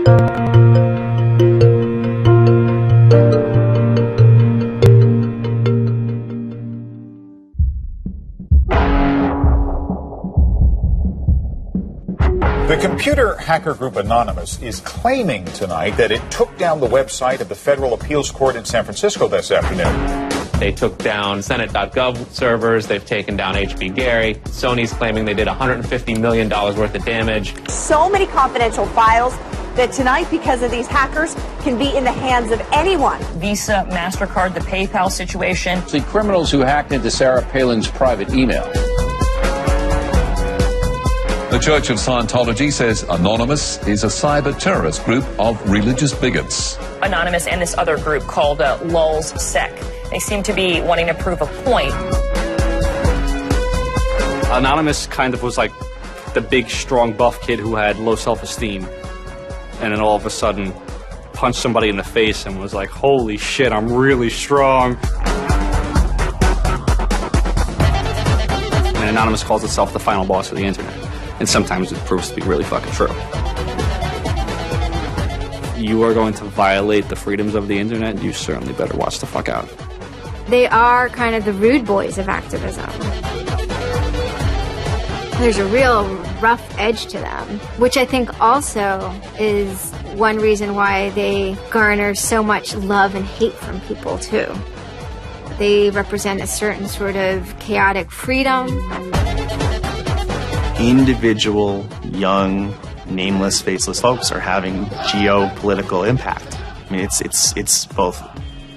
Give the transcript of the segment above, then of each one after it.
The computer hacker group Anonymous is claiming tonight that it took down the website of the Federal Appeals Court in San Francisco this afternoon. They took down Senate.gov servers. They've taken down HB Gary. Sony's claiming they did $150 million worth of damage. So many confidential files that tonight, because of these hackers, can be in the hands of anyone. Visa, MasterCard, the PayPal situation. The criminals who hacked into Sarah Palin's private email. The Church of Scientology says Anonymous is a cyber terrorist group of religious bigots. Anonymous and this other group called Lulz Sec. They seem to be wanting to prove a point. Anonymous kind of was like the big, strong, buff kid who had low self-esteem. And then all of a sudden punched somebody in the face and was like, holy shit, I'm really strong. And Anonymous calls itself the final boss of the internet. And sometimes it proves to be really fucking true. You are going to violate the freedoms of the internet, you certainly better watch the fuck out. They are kind of the rude boys of activism. There's a real rough edge to them, which I think also is one reason why they garner so much love and hate from people, too. They represent a certain sort of chaotic freedom. Individual, young, nameless, faceless folks are having geopolitical impact. I mean, it's both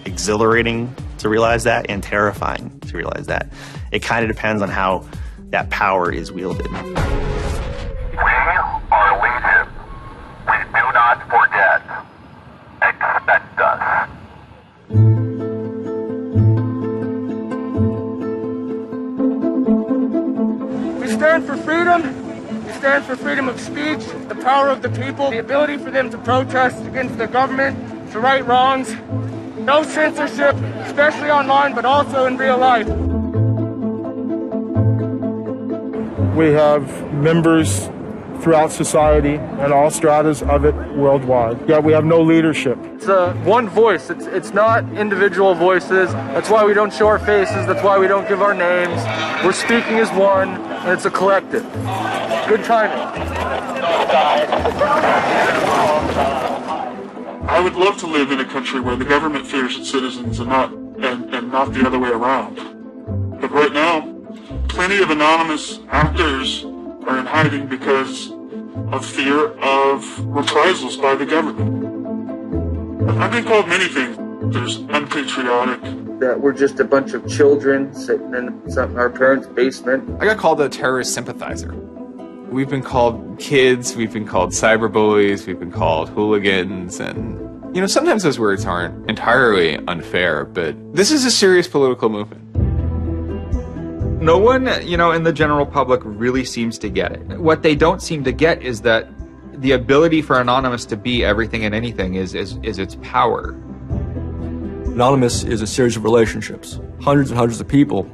exhilarating to realize that and terrifying to realize that. It kind of depends on how that power is wielded. We are legion. Please do not forget. Expect us. We stand for freedom. We stand for freedom of speech, the power of the people, the ability for them to protest against the government, to right wrongs. No censorship, especially online, but also in real life. We have members throughout society and all stratas of it worldwide. Yet we have no leadership. It's one voice. It's not individual voices. That's why we don't show our faces. That's why we don't give our names. We're speaking as one, and it's a collective. Good timing. I would love to live in a country where the government fears its citizens and not the other way around. But right now, plenty of anonymous actors are in hiding because of fear of reprisals by the government. I've been called many things. There's unpatriotic. That we're just a bunch of children sitting in our parents' basement. I got called a terrorist sympathizer. We've been called kids, we've been called cyberbullies, we've been called hooligans, and, you know, sometimes those words aren't entirely unfair, but this is a serious political movement. No one, in the general public really seems to get it. What they don't seem to get is that the ability for Anonymous to be everything and anything is its power. Anonymous is a series of relationships, hundreds and hundreds of people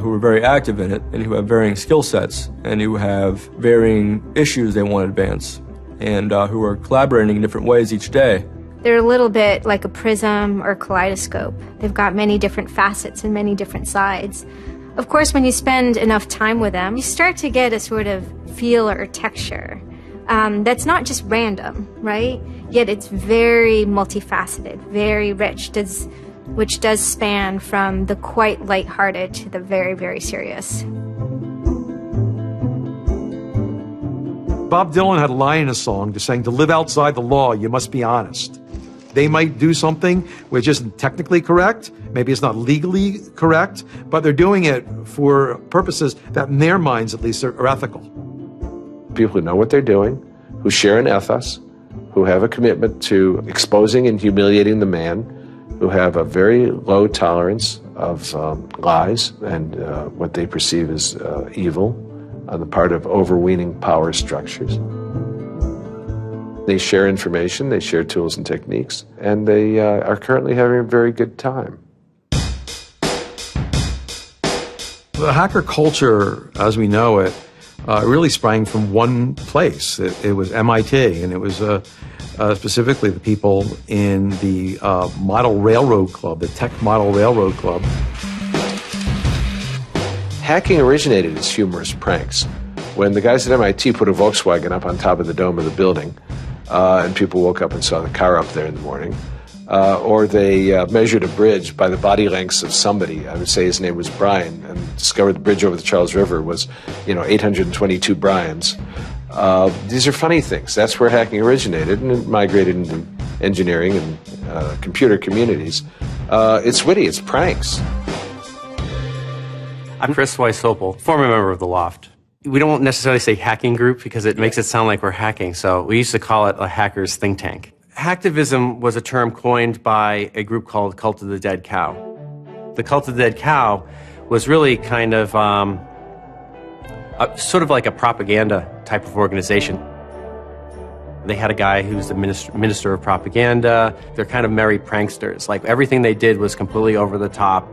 who are very active in it and who have varying skill sets and who have varying issues they want to advance and who are collaborating in different ways each day. They're a little bit like a prism or kaleidoscope. They've got many different facets and many different sides. Of course, when you spend enough time with them, you start to get a sort of feel or texture that's not just random, right? Yet it's very multifaceted, very rich, which does span from the quite lighthearted to the very, very serious. Bob Dylan had a line in a song just saying, to live outside the law, you must be honest. They might do something which isn't technically correct, maybe it's not legally correct, but they're doing it for purposes that in their minds at least are ethical. People who know what they're doing, who share an ethos, who have a commitment to exposing and humiliating the man, who have a very low tolerance of lies and what they perceive as evil on the part of overweening power structures. They share information, they share tools and techniques, and they are currently having a very good time. The hacker culture, as we know it, really sprang from one place. It was MIT, and it was specifically the people in the Model Railroad Club, the Tech Model Railroad Club. Hacking originated as humorous pranks. When the guys at MIT put a Volkswagen up on top of the dome of the building, and people woke up and saw the car up there in the morning, or they measured a bridge by the body lengths of somebody. I would say his name was Brian, and discovered the bridge over the Charles River was, 822 Brians. These are funny things. That's where hacking originated, and it migrated into engineering and computer communities. It's witty. It's pranks. I'm Chris Weishopel, former member of the Loft. We don't necessarily say hacking group because it makes it sound like we're hacking, so we used to call it a hackers think tank. Hacktivism was a term coined by a group called Cult of the Dead Cow. The Cult of the Dead Cow was really kind of sort of like a propaganda type of organization. They had a guy who's the minister of propaganda. They're kind of merry pranksters. Like everything they did was completely over the top.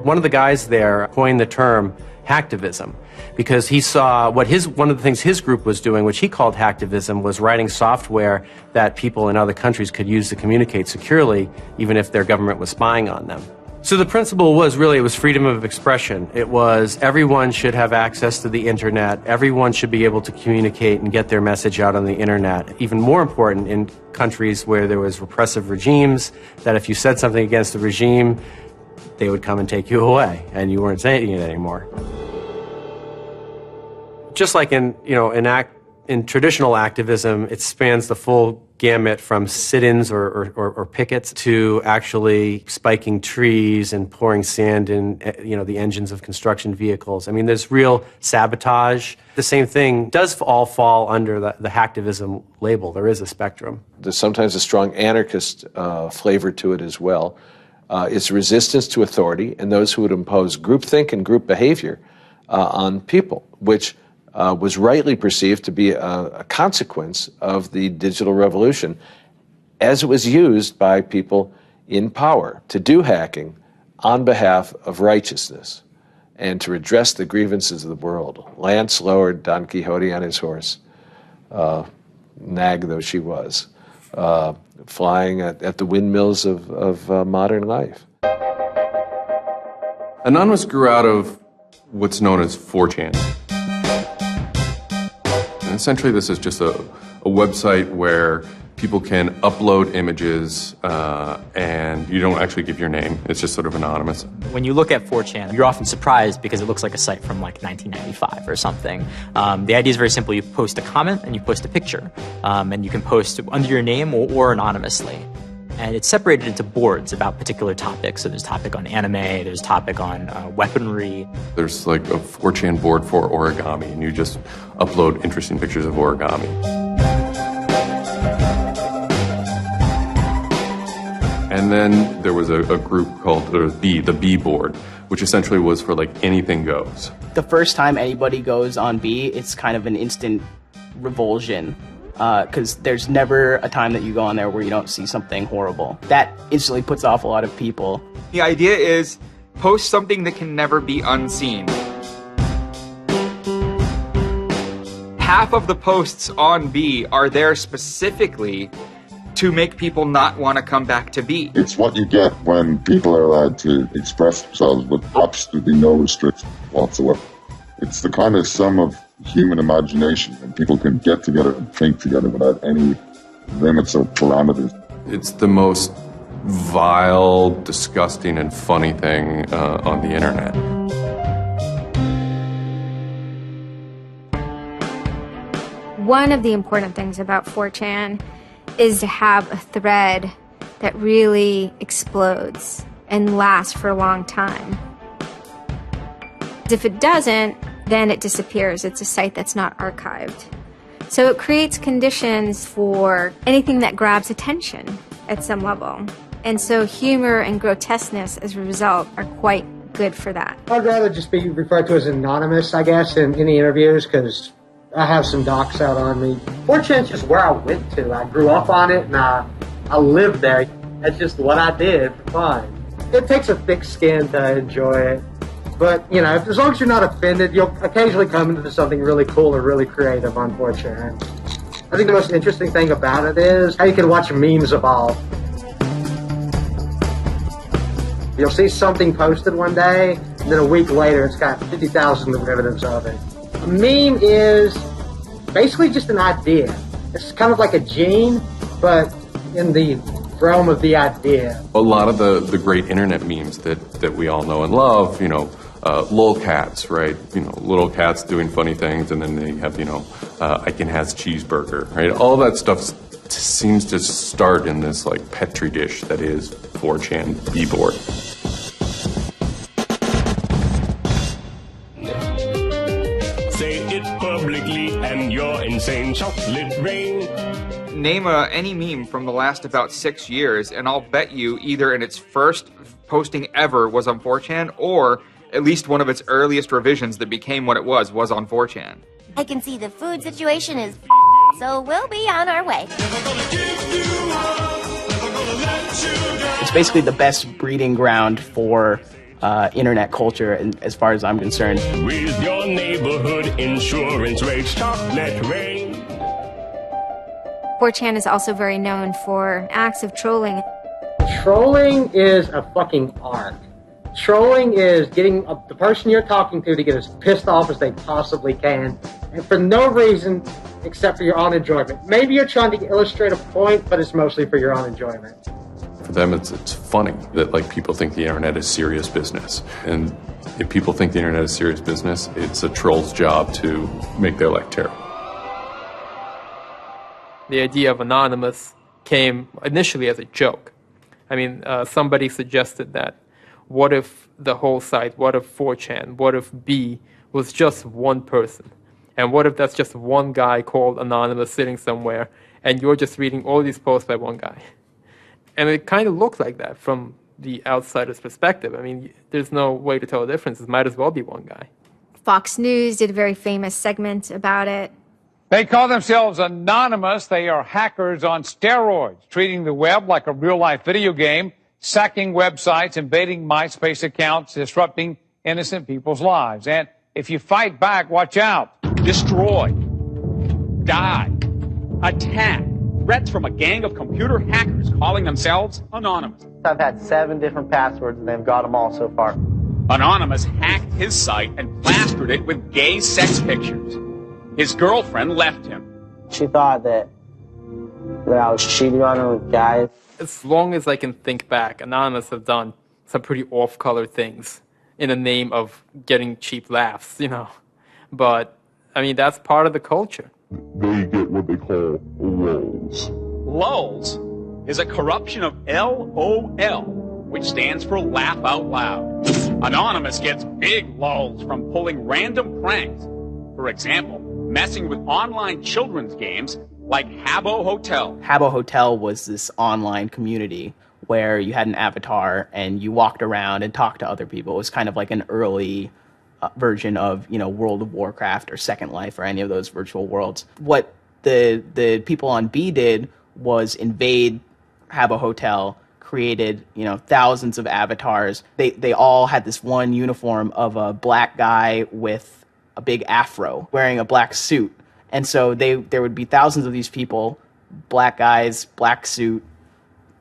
One of the guys there coined the term hacktivism because he saw one of the things his group was doing, which he called hacktivism, was writing software that people in other countries could use to communicate securely, even if their government was spying on them. So the principle was freedom of expression. It was everyone should have access to the internet. Everyone should be able to communicate and get their message out on the internet. Even more important in countries where there was repressive regimes, that if you said something against the regime, they would come and take you away, and you weren't saying it anymore. Just like in traditional activism, it spans the full gamut from sit-ins or pickets to actually spiking trees and pouring sand in the engines of construction vehicles. I mean, there's real sabotage. The same thing does all fall under the hacktivism label. There is a spectrum. There's sometimes a strong anarchist flavor to it as well. It's resistance to authority and those who would impose groupthink and group behavior on people, which was rightly perceived to be a consequence of the digital revolution as it was used by people in power to do hacking on behalf of righteousness and to redress the grievances of the world. Lance lowered Don Quixote on his horse, nag though she was, flying at the windmills of modern life. Anonymous grew out of what's known as 4chan. And essentially this is just a website where people can upload images and you don't actually give your name. It's just sort of anonymous. When you look at 4chan, you're often surprised because it looks like a site from like 1995 or something. The idea is very simple. You post a comment and you post a picture. And you can post under your name or anonymously. And it's separated into boards about particular topics. So there's a topic on anime, there's a topic on weaponry. There's like a 4chan board for origami, and you just upload interesting pictures of origami. And then there was a group called the B board, which essentially was for like anything goes. The first time anybody goes on B, it's kind of an instant revulsion. Because there's never a time that you go on there where you don't see something horrible. That instantly puts off a lot of people. The idea is post something that can never be unseen. Half of the posts on B are there specifically to make people not want to come back to B. It's what you get when people are allowed to express themselves with absolutely no restriction whatsoever. It's the kind of sum of human imagination, and people can get together and think together without any limits or parameters. It's the most vile, disgusting, and funny thing on the internet. One of the important things about 4chan is to have a thread that really explodes and lasts for a long time. If it doesn't, then it disappears. It's a site that's not archived. So it creates conditions for anything that grabs attention at some level. And so humor and grotesqueness as a result are quite good for that. I'd rather just be referred to as anonymous, I guess, in any interviews, because I have some docs out on me. 4chan's just where I went to. I grew up on it, and I lived there. That's just what I did for fun. It takes a thick skin to enjoy it. But, as long as you're not offended, you'll occasionally come into something really cool or really creative on 4chan. I think the most interesting thing about it is how you can watch memes evolve. You'll see something posted one day, and then a week later it's got 50,000 derivatives of it. A meme is basically just an idea. It's kind of like a gene, but in the realm of the idea. A lot of the great internet memes that we all know and love, lolcats, right? Little cats doing funny things, and then they have, Icon has cheeseburger, right? All that stuff seems to start in this like petri dish that is 4chan B-board. Say it publicly and you're insane. Chocolate rain. Name any meme from the last about 6 years, and I'll bet you either in its first posting ever was on 4chan, or at least one of its earliest revisions that became what it was on 4chan. I can see the food situation is so we'll be on our way. It's basically the best breeding ground for internet culture, as far as I'm concerned. With your neighborhood insurance rates, chocolate rain. 4chan is also very known for acts of trolling. Trolling is a fucking art. Trolling is getting the person you're talking to get as pissed off as they possibly can, and for no reason except for your own enjoyment. Maybe you're trying to illustrate a point, but it's mostly for your own enjoyment. For them, it's funny that like people think the internet is serious business, and if people think the internet is serious business, it's a troll's job to make their life terrible. The idea of anonymous came initially as a joke. I mean, somebody suggested that what if the whole site, what if 4chan, what if B was just one person? And what if that's just one guy called Anonymous sitting somewhere, and you're just reading all these posts by one guy? And it kind of looks like that from the outsider's perspective. I mean, there's no way to tell the difference. It might as well be one guy. Fox News did a very famous segment about it. They call themselves anonymous. They are hackers on steroids, treating the web like a real-life video game, sacking websites, invading MySpace accounts, disrupting innocent people's lives. And if you fight back, watch out. Destroy. Die. Attack. Threats from a gang of computer hackers calling themselves Anonymous. I've had 7 different passwords and they've got them all so far. Anonymous hacked his site and plastered it with gay sex pictures. His girlfriend left him. She thought that I was cheating on her with guys. As long as I can think back, Anonymous have done some pretty off-color things in the name of getting cheap laughs, But, I mean, that's part of the culture. They get what they call lulz. Lulz is a corruption of LOL, which stands for laugh out loud. Anonymous gets big lulz from pulling random pranks. For example, messing with online children's games like Habbo Hotel. Habbo Hotel was this online community where you had an avatar and you walked around and talked to other people. It was kind of like an early version of, World of Warcraft or Second Life or any of those virtual worlds. What the people on B did was invade Habbo Hotel, created, thousands of avatars. They all had this one uniform of a black guy with a big afro wearing a black suit. And so there would be thousands of these people, black guys, black suit,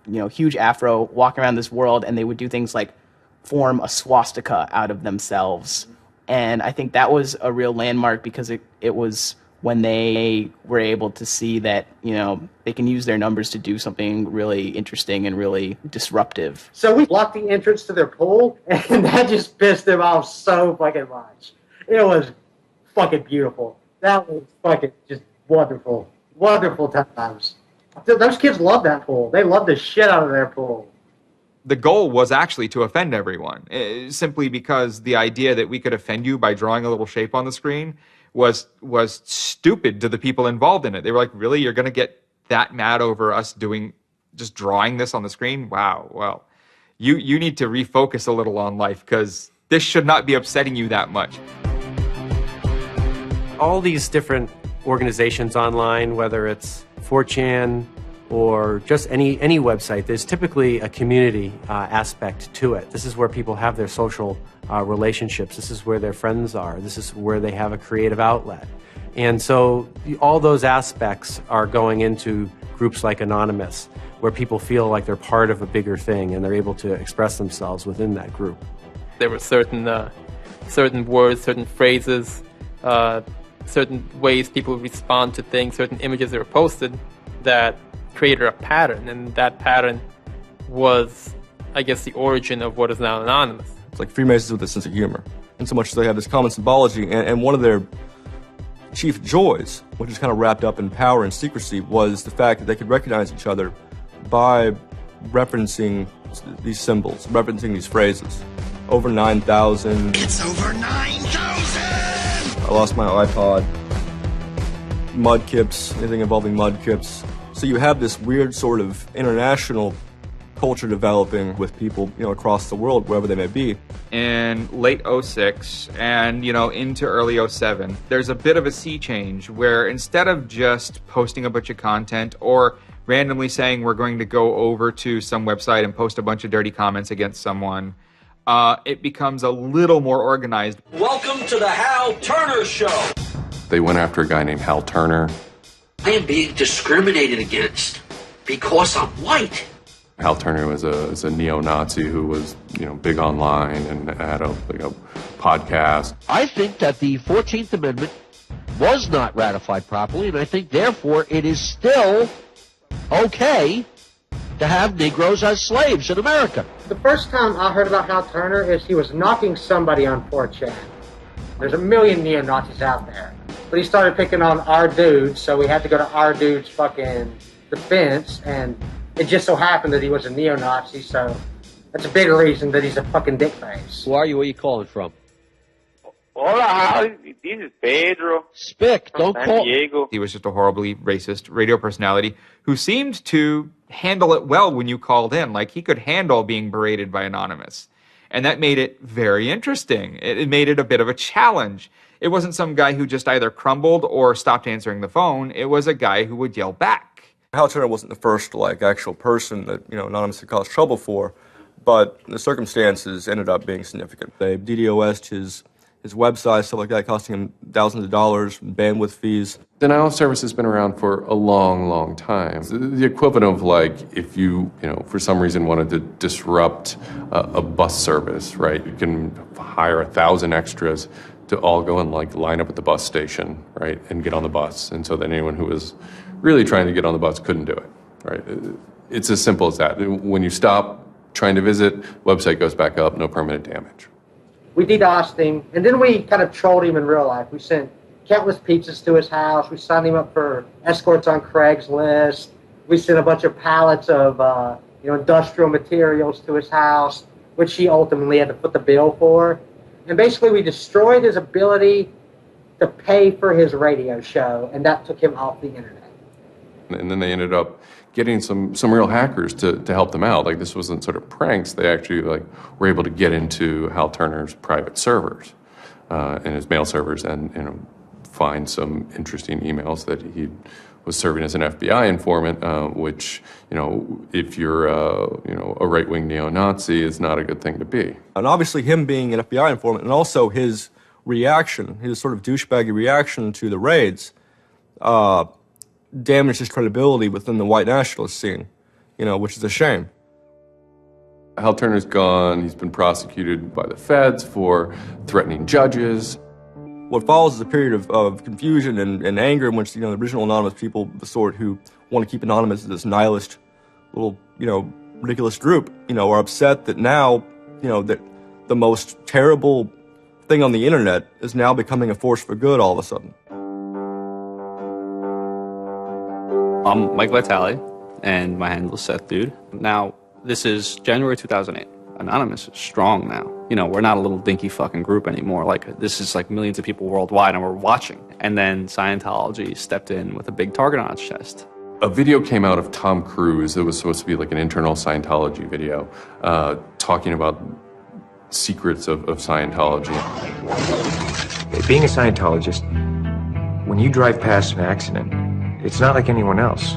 huge afro, walking around this world, and they would do things like form a swastika out of themselves. And I think that was a real landmark because it was when they were able to see that, they can use their numbers to do something really interesting and really disruptive. So we blocked the entrance to their pool, and that just pissed them off so fucking much. It was fucking beautiful. That was fucking just wonderful. Wonderful times. Those kids love that pool. They love the shit out of their pool. The goal was actually to offend everyone, simply because the idea that we could offend you by drawing a little shape on the screen was stupid to the people involved in it. They were like, really? You're going to get that mad over us just drawing this on the screen? Wow. Well, you need to refocus a little on life because this should not be upsetting you that much. All these different organizations online, whether it's 4chan or just any website, there's typically a community aspect to it. This is where people have their social relationships. This is where their friends are. This is where they have a creative outlet. And so all those aspects are going into groups like Anonymous, where people feel like they're part of a bigger thing and they're able to express themselves within that group. There were certain words, certain phrases, certain ways people respond to things, certain images that were posted that created a pattern, and that pattern was, I guess, the origin of what is now Anonymous. It's like Freemasons with a sense of humor, in so much as they have this common symbology, and one of their chief joys, which is kind of wrapped up in power and secrecy, was the fact that they could recognize each other by referencing these symbols, referencing these phrases. Over 9,000. It's over 9,000! I lost my iPod. Mudkips, anything involving mudkips. So you have this weird sort of international culture developing with people, across the world, wherever they may be. In late 06 and, into early 07, there's a bit of a sea change where instead of just posting a bunch of content or randomly saying we're going to go over to some website and post a bunch of dirty comments against someone, it becomes a little more organized. Welcome to the Hal Turner Show. They went after a guy named Hal Turner. I am being discriminated against because I'm white. Hal Turner was a neo-Nazi who was, big online and had a podcast. I think that the 14th Amendment was not ratified properly, and I think, therefore, it is still okay to have Negroes as slaves in America. The first time I heard about Hal Turner is he was knocking somebody on 4chan. There's a million neo-Nazis out there. But he started picking on our dude, so we had to go to our dude's fucking defense, and it just so happened that he was a neo-Nazi, so that's a big reason that he's a fucking dickface. Who are you? Where are you calling from? Hola, this is Pedro. Spick, don't call. Diego. He was just a horribly racist radio personality who seemed to handle it well when you called in. Like, he could handle being berated by Anonymous. And that made it very interesting. It made it a bit of a challenge. It wasn't some guy who just either crumbled or stopped answering the phone. It was a guy who would yell back. Hal Turner wasn't the first, actual person that, Anonymous had caused trouble for, but the circumstances ended up being significant. They DDoS'd his website, stuff like that, costing him thousands of dollars, bandwidth fees. Denial of service has been around for a long, long time. The equivalent of if you, for some reason wanted to disrupt a bus service, right? You can hire 1,000 extras to all go and line up at the bus station, right, and get on the bus. And so that anyone who was really trying to get on the bus couldn't do it, right? It's as simple as that. When you stop trying to visit, website goes back up, no permanent damage. We DDoSed him, and then we kind of trolled him in real life. We sent countless pizzas to his house. We signed him up for escorts on Craigslist. We sent a bunch of pallets of industrial materials to his house, which he ultimately had to foot the bill for. And basically, we destroyed his ability to pay for his radio show, and that took him off the internet. And then they ended up getting some real hackers to help them out. This wasn't sort of pranks. They actually were able to get into Hal Turner's private servers and his mail servers and find some interesting emails that he was serving as an FBI informant, which, if you're a right-wing neo-Nazi, is not a good thing to be. And obviously him being an FBI informant and also his reaction, his sort of douchebaggy reaction to the raids, damaged his credibility within the white nationalist scene, which is a shame. Hal Turner's gone. He's been prosecuted by the feds for threatening judges. What follows is a period of confusion and anger in which, the original Anonymous people, the sort who want to keep Anonymous as this nihilist little, ridiculous group, are upset that now, that the most terrible thing on the internet is now becoming a force for good all of a sudden. I'm Mike Vitale, and my handle is Seth Dude. Now, this is January 2008. Anonymous is strong now. We're not a little dinky fucking group anymore. This is millions of people worldwide, and we're watching. And then Scientology stepped in with a big target on its chest. A video came out of Tom Cruise. It was supposed to be an internal Scientology video, talking about secrets of Scientology. Being a Scientologist, when you drive past an accident, it's not like anyone else.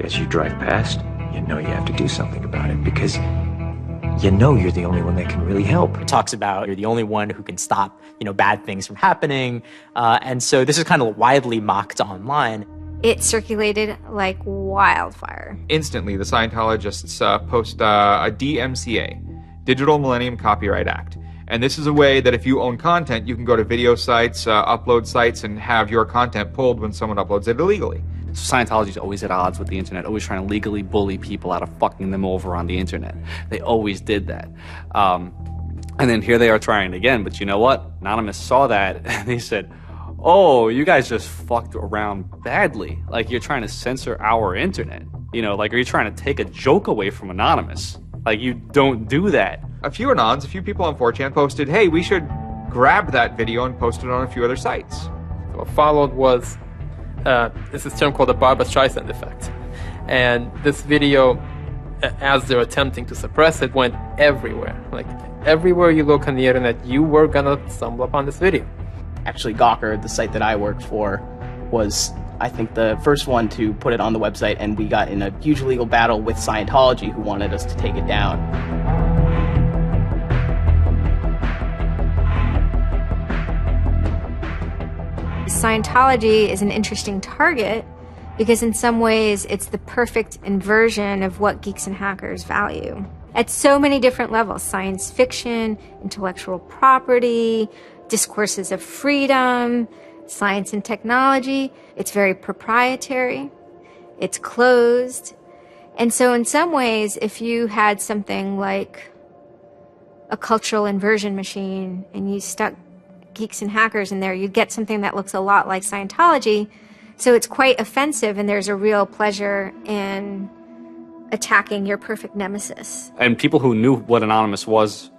As you drive past, you know you have to do something about it because you know you're the only one that can really help. It talks about you're the only one who can stop, bad things from happening. And so this is kind of widely mocked online. It circulated like wildfire. Instantly, the Scientologists post a DMCA, Digital Millennium Copyright Act. And this is a way that if you own content, you can go to video sites, upload sites, and have your content pulled when someone uploads it illegally. So Scientology's always at odds with the internet, always trying to legally bully people out of fucking them over on the internet. They always did that. And then here they are trying it again, but you know what? Anonymous saw that, and they said, oh, you guys just fucked around badly. Like, you're trying to censor our internet. Are you trying to take a joke away from Anonymous? Like, you don't do that. A few people on 4chan posted, hey, we should grab that video and post it on a few other sites. What followed was this is a term called the Barbra Streisand effect. And this video, as they're attempting to suppress it, went everywhere. Like, everywhere you look on the internet, you were gonna stumble upon this video. Actually, Gawker, the site that I worked for, was, I think, the first one to put it on the website, and we got in a huge legal battle with Scientology, who wanted us to take it down. Scientology is an interesting target because in some ways it's the perfect inversion of what geeks and hackers value. At so many different levels: science fiction, intellectual property, discourses of freedom, science and technology. It's very proprietary. It's closed. And so in some ways, if you had something like a cultural inversion machine and you stuck geeks and hackers in there, you'd get something that looks a lot like Scientology. So it's quite offensive, and there's a real pleasure in attacking your perfect nemesis. And people who knew what Anonymous was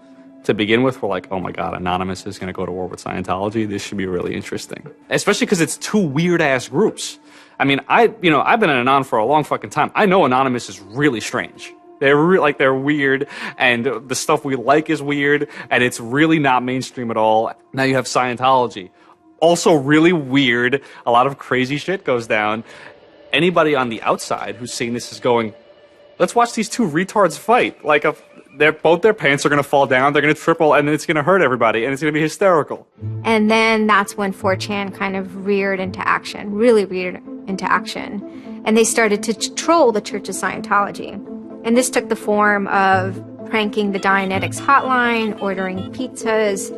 to begin with were like, oh my God, Anonymous is going to go to war with Scientology. This should be really interesting. Especially because it's two weird-ass groups. I mean, I've been an Anon for a long fucking time. I know Anonymous is really strange. They're weird, and the stuff we like is weird, and it's really not mainstream at all. Now you have Scientology. Also really weird. A lot of crazy shit goes down. Anybody on the outside who's seeing this is going, let's watch these two retards fight. Like, both their pants are going to fall down, they're going to triple, and then it's going to hurt everybody, and it's going to be hysterical. And then that's when 4chan kind of reared into action, really reared into action. And they started to troll the Church of Scientology. And this took the form of pranking the Dianetics hotline, ordering pizzas.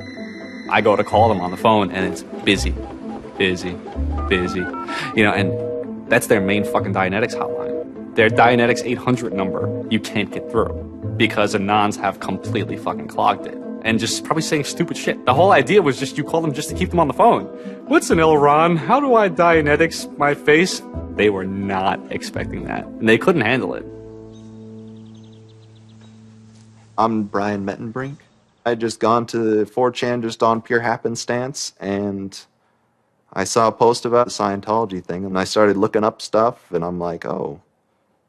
I go to call them on the phone, and it's busy. And that's their main fucking Dianetics hotline. Their Dianetics 800 number, you can't get through because Anons have completely fucking clogged it. And just probably saying stupid shit. The whole idea was just you call them just to keep them on the phone. What's an Elron? How do I Dianetics my face? They were not expecting that. And they couldn't handle it. I'm Brian Mettenbrink. I had just gone to 4chan just on pure happenstance, and I saw a post about the Scientology thing, and I started looking up stuff, and I'm like, oh,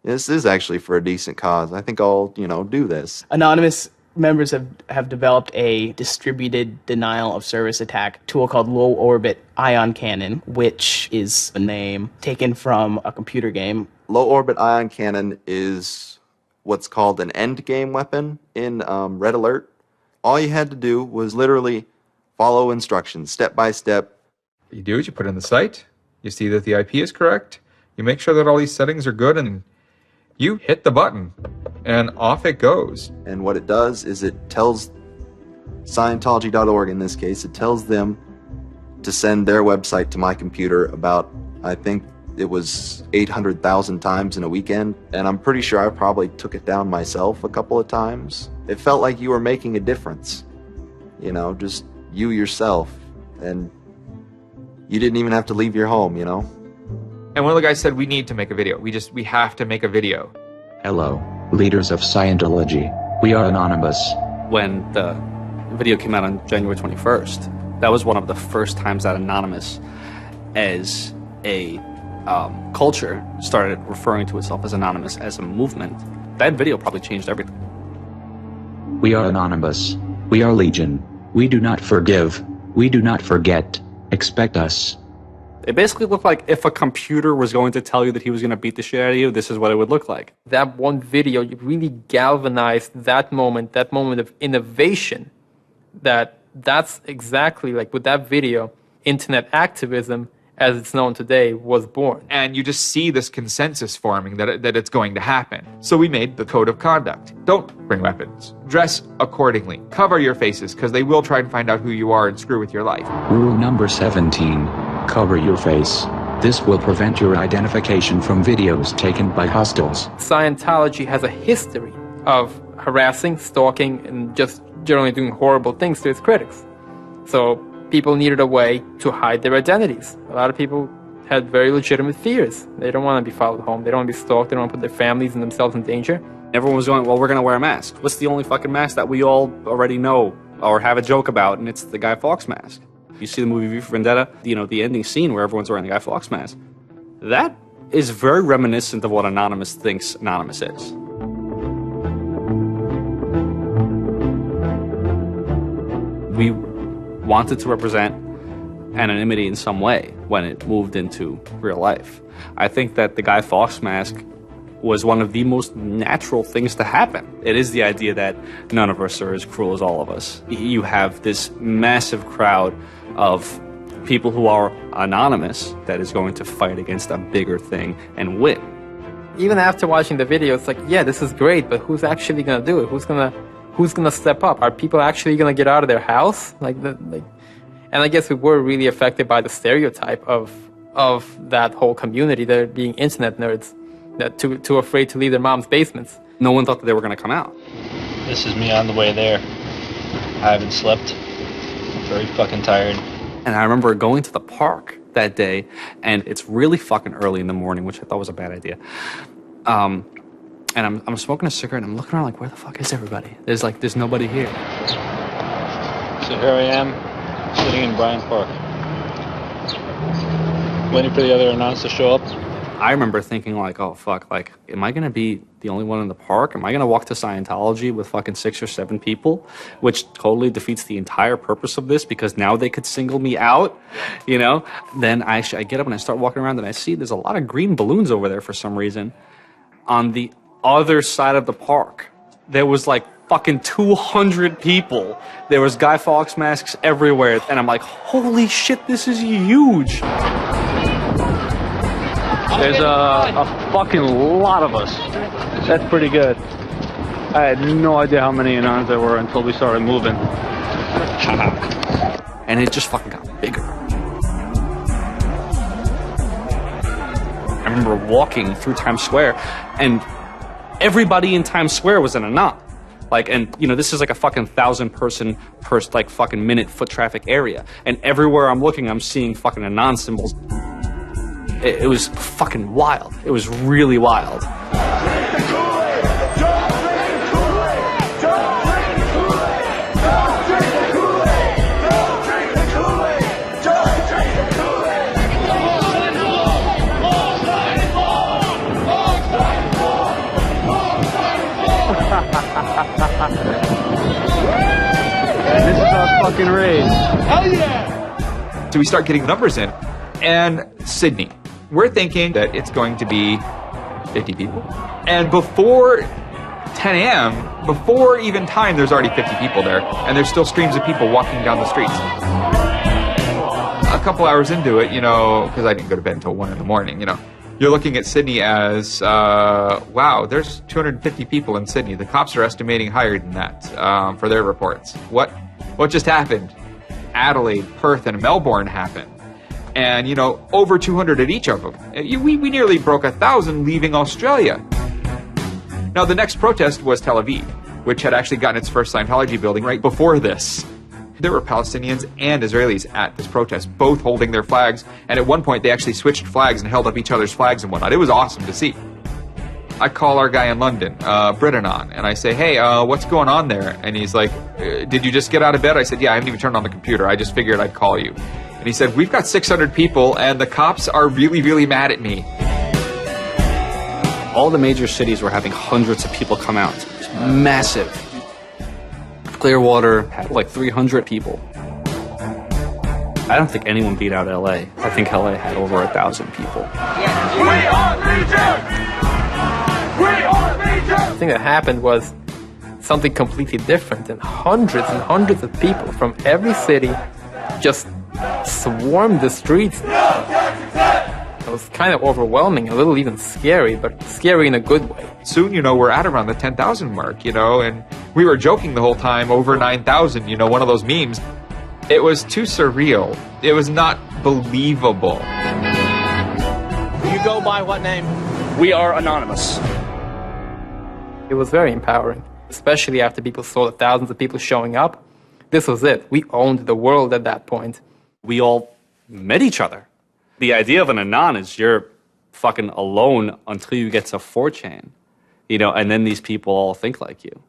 this is actually for a decent cause. I think I'll, do this. Anonymous members have developed a distributed denial of service attack tool called Low Orbit Ion Cannon, which is a name taken from a computer game. Low Orbit Ion Cannon is what's called an end game weapon in Red Alert. All you had to do was literally follow instructions step by step. You do it, you put in the site, you see that the IP is correct, you make sure that all these settings are good, and you hit the button, and off it goes. And what it does is it tells Scientology.org, in this case, it tells them to send their website to my computer about, I think it was 800,000 times in a weekend, and I'm pretty sure I probably took it down myself a couple of times. It felt like you were making a difference, just you yourself, and you didn't even have to leave your home, And one of the guys said, we need to make a video. We have to make a video. Hello, leaders of Scientology. We are Anonymous. When the video came out on January 21st, that was one of the first times that Anonymous, as a culture, started referring to itself as Anonymous as a movement. That video probably changed everything. We are Anonymous. We are Legion. We do not forgive. We do not forget. Expect us. It basically looked like if a computer was going to tell you that he was going to beat the shit out of you, this is what it would look like. That one video really galvanized that moment of innovation. That's exactly like with that video, internet activism, as it's known today, was born. And you just see this consensus forming that it's going to happen. So we made the code of conduct. Don't bring weapons. Dress accordingly. Cover your faces, because they will try and find out who you are and screw with your life. Rule number 17. Cover your face. This will prevent your identification from videos taken by hostiles. Scientology has a history of harassing, stalking, and just generally doing horrible things to its critics. So people needed a way to hide their identities. A lot of people had very legitimate fears. They don't want to be followed home. They don't want to be stalked. They don't want to put their families and themselves in danger. Everyone was going, well, we're going to wear a mask. What's the only fucking mask that we all already know or have a joke about? And it's the Guy Fawkes mask. You see the movie V for Vendetta, the ending scene where everyone's wearing the Guy Fawkes mask. That is very reminiscent of what Anonymous thinks Anonymous is. We wanted to represent anonymity in some way when it moved into real life. I think that the Guy Fawkes mask was one of the most natural things to happen. It is the idea that none of us are as cruel as all of us. You have this massive crowd of people who are anonymous that is going to fight against a bigger thing and win. Even after watching the video, it's like, yeah, this is great, but who's actually going to do it? Who's gonna step up? Are people actually gonna get out of their house? And I guess we were really affected by the stereotype of that whole community, they're being internet nerds, that too afraid to leave their mom's basements. No one thought that they were gonna come out. This is me on the way there. I haven't slept. I'm very fucking tired. And I remember going to the park that day, and it's really fucking early in the morning, which I thought was a bad idea. And I'm smoking a cigarette, and I'm looking around like, where the fuck is everybody? There's nobody here. So here I am, sitting in Bryant Park, waiting for the other announcers to show up. I remember thinking like, oh fuck, like, am I gonna be the only one in the park? Am I gonna walk to Scientology with fucking 6 or 7 people? Which totally defeats the entire purpose of this, because now they could single me out, Then I get up and I start walking around, and I see there's a lot of green balloons over there for some reason. On the other side of the park, there was like fucking 200 people. There was Guy Fawkes masks everywhere, and I'm like, holy shit, this is huge. There's a fucking lot of us. That's pretty good. I had no idea how many Anons there were until we started moving. And it just fucking got bigger. I remember walking through Times Square, and everybody in Times Square was an Anon. This is like a fucking 1,000 person per fucking minute foot traffic area. And everywhere I'm looking, I'm seeing fucking Anon symbols. It was fucking wild. It was really wild. This is our fucking race. Hell yeah! So we start getting numbers in. And Sydney, we're thinking that it's going to be 50 people. And before 10 a.m., before even time, there's already 50 people there. And there's still streams of people walking down the streets. A couple hours into it, because I didn't go to bed until 1 in the morning, you're looking at Sydney as, wow, there's 250 people in Sydney. The cops are estimating higher than that for their reports. What just happened? Adelaide, Perth, and Melbourne happened. And, over 200 at each of them. We nearly broke 1,000 leaving Australia. Now, the next protest was Tel Aviv, which had actually gotten its first Scientology building right before this. There were Palestinians and Israelis at this protest, both holding their flags, and at one point they actually switched flags and held up each other's flags and whatnot. It was awesome to see. I call our guy in London, Britanon, and I say, hey, what's going on there? And he's like, did you just get out of bed? I said, yeah, I haven't even turned on the computer. I just figured I'd call you. And he said, we've got 600 people, and the cops are really, really mad at me. All the major cities were having hundreds of people come out. It was massive. Clearwater had like 300 people. I don't think anyone beat out LA. I think LA had over 1,000 people. We are Legion! We are Legion! The thing that happened was something completely different, and hundreds of people from every city just swarmed the streets. It was kind of overwhelming, a little even scary, but scary in a good way. Soon, we're at around the 10,000 mark, and we were joking the whole time, over 9,000, one of those memes. It was too surreal. It was not believable. You go by what name? We are Anonymous. It was very empowering, especially after people saw the thousands of people showing up. This was it. We owned the world at that point. We all met each other. The idea of an Anon is you're fucking alone until you get to 4chan, and then these people all think like you,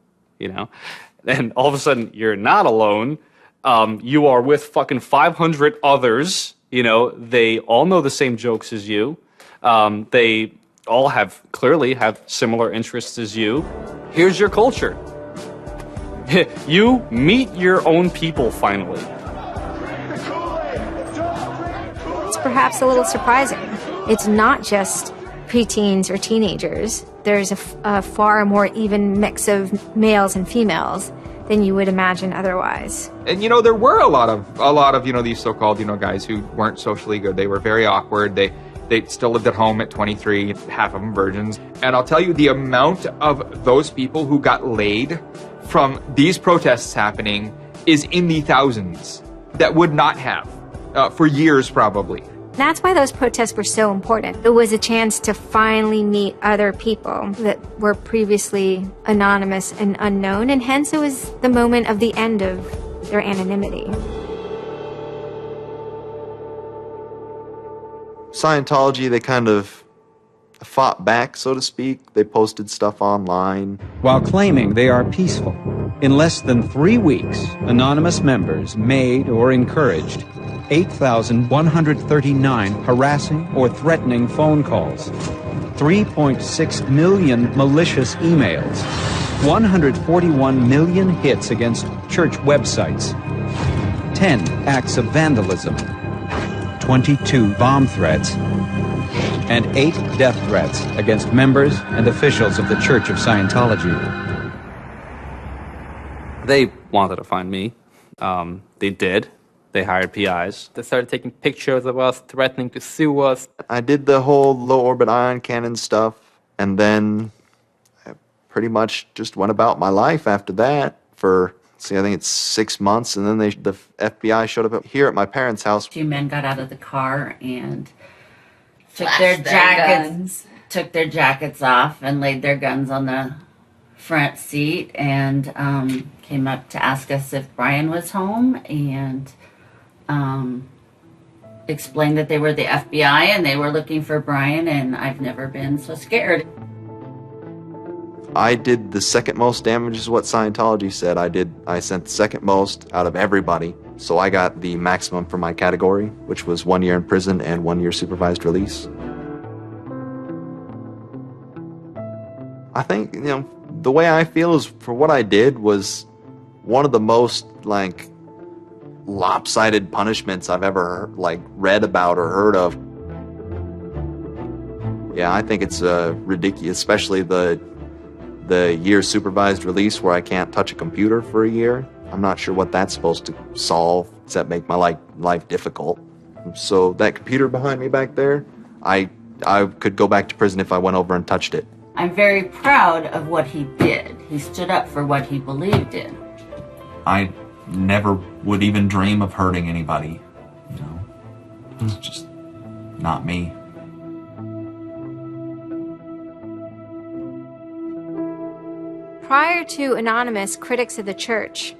And all of a sudden, you're not alone. You are with fucking 500 others, they all know the same jokes as you. They all clearly have similar interests as you. Here's your culture. You meet your own people finally. It's perhaps a little surprising. It's not just preteens or teenagers. There's a far more even mix of males and females than you would imagine otherwise. And there were a lot of these so-called guys who weren't socially good. They were very awkward. They still lived at home at 23, half of them virgins. And I'll tell you, the amount of those people who got laid from these protests happening is in the thousands that would not have for years probably. That's why those protests were so important. It was a chance to finally meet other people that were previously anonymous and unknown, and hence it was the moment of the end of their anonymity. Scientology, they kind of fought back, so to speak. They posted stuff online. While claiming they are peaceful, in less than 3 weeks, anonymous members made or encouraged 8,139 harassing or threatening phone calls, 3.6 million malicious emails, 141 million hits against church websites, 10 acts of vandalism, 22 bomb threats, and 8 death threats against members and officials of the Church of Scientology. They wanted to find me. They did. They hired PIs. They started taking pictures of us, threatening to sue us. I did the whole low orbit ion cannon stuff, and then I pretty much just went about my life after that for, I think it's 6 months, and then the FBI showed up here at my parents' house. 2 men got out of the car and took Flashed their guns. took their jackets off and laid their guns on the front seat and came up to ask us if Brian was home and explained that they were the FBI and they were looking for Brian, and I've never been so scared. I did the second most damage is what Scientology said. I sent the second most out of everybody. So I got the maximum for my category, which was 1 year in prison and 1 year supervised release. I think, the way I feel is for what I did was one of the most lopsided punishments I've ever read about or heard of. Yeah, I think it's ridiculous, especially the year supervised release where I can't touch a computer for a year. I'm not sure what that's supposed to solve except make my life difficult. So that computer behind me back there, I could go back to prison if I went over and touched it. I'm very proud of what he did. He stood up for what he believed in. I never would even dream of hurting anybody. It's just not me. Prior to Anonymous, critics of the church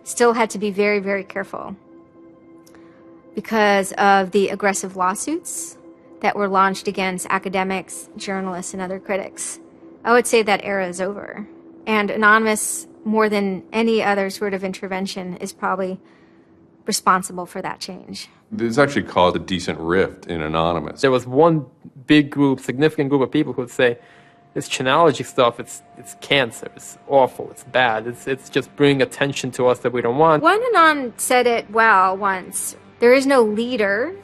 still had to be very, very careful because of the aggressive lawsuits that were launched against academics, journalists, and other critics. I would say that era is over. And Anonymous, more than any other sort of intervention, is probably responsible for that change. This actually caused a decent rift in Anonymous. There was one big group, significant group of people who would say, this Chanology stuff, it's cancer, it's awful, it's bad, it's just bringing attention to us that we don't want. One Anon said it well once. There is no leader.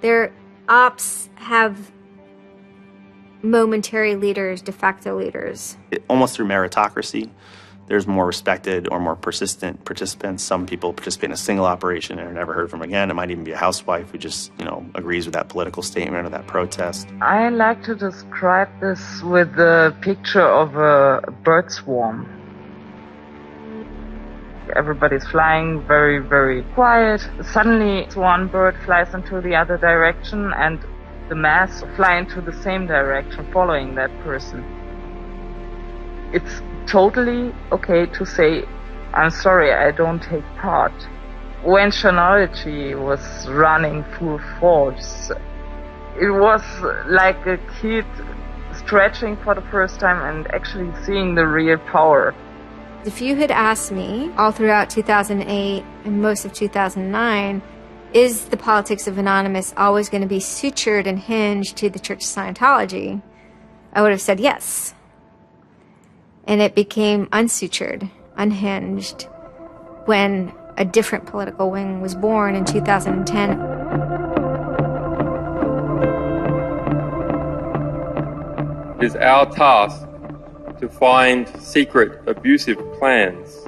Their ops have momentary leaders, de facto leaders. Almost through meritocracy, there's more respected or more persistent participants. Some people participate in a single operation and are never heard from again. It might even be a housewife who just, agrees with that political statement or that protest. I like to describe this with the picture of a bird swarm. Everybody's flying very, very quiet. Suddenly, one bird flies into the other direction and the mass fly into the same direction, following that person. It's totally okay to say, I'm sorry, I don't take part. When Chronology was running full force, it was like a kid stretching for the first time and actually seeing the real power. If you had asked me all throughout 2008 and most of 2009, is the politics of Anonymous always going to be sutured and hinged to the Church of Scientology? I would have said yes. And it became unsutured, unhinged, when a different political wing was born in 2010. It is our task to find secret, abusive plans